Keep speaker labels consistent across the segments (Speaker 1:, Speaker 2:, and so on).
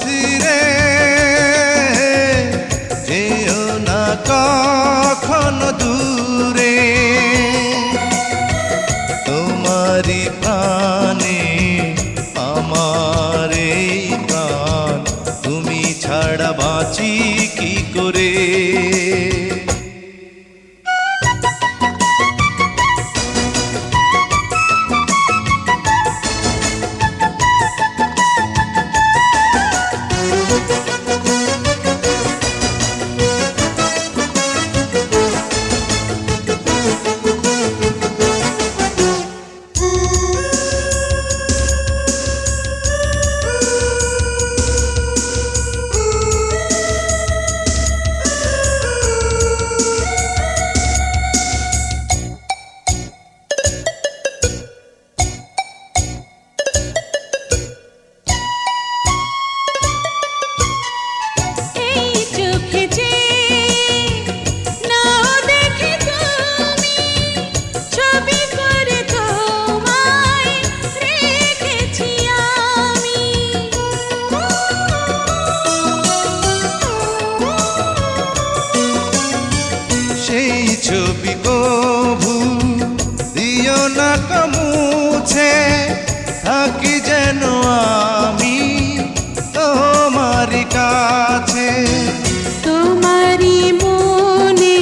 Speaker 1: সাথী রে যেও না কখনো দূরে, তোমারই প্রাণে আমার এই প্রাণ, তুমি ছাড়া বাঁচি কি করে। সেই ছবি কভু দিও না মুছে, থাকি যেন আমি তোমারই কাছে।
Speaker 2: তোমারই মনে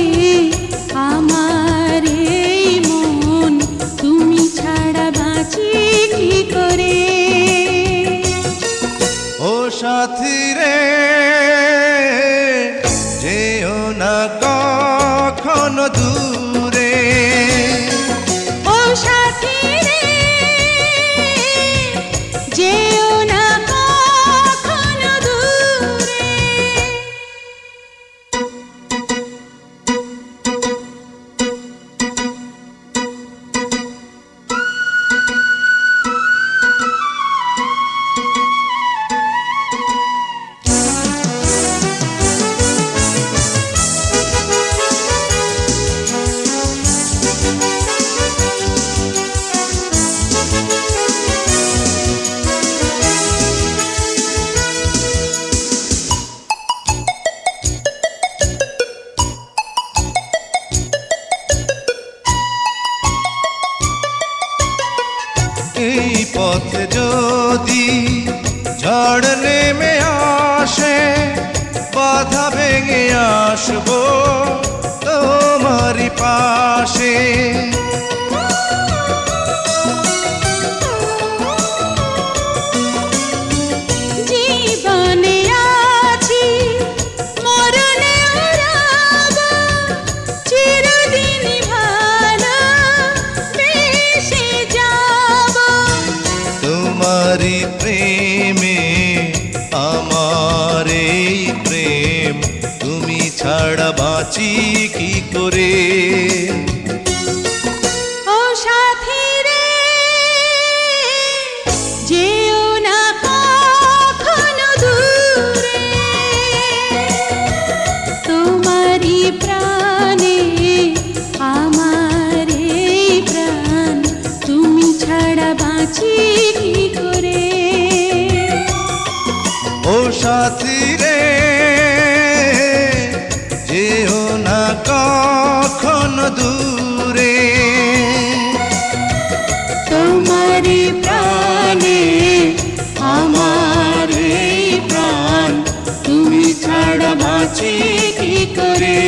Speaker 2: আমার এই মন, তুমি ছাড়া বাঁচি কি করে।
Speaker 1: ও সাথী রে যেও না কখনো দূরে,
Speaker 2: ও সাথী রে যেও না কখনো দূরে।
Speaker 1: এই পথে যদি ঝড় নেমে আসে, বাধা ভেঙে আসবো তোমারই পাশে।
Speaker 2: জীবনে আছি মরণে রব, চিরদিন ভালো বেশে যাব।
Speaker 1: তোমারই প্রেমে আমার এই প্রেম, তুমি ছাড়া বাঁচি কি করে।
Speaker 2: ও সাথী রে যেও না কখনো দূরে, তোমারই প্রাণে আমার এই প্রাণ, তুমি ছাড়া বাঁচি কি করে।
Speaker 1: ও সাথী রে যেও না কখনো দূরে,
Speaker 2: তোমারই প্রাণে আমার এই প্রাণ, তুমি ছাড়া বাঁচি কি করে।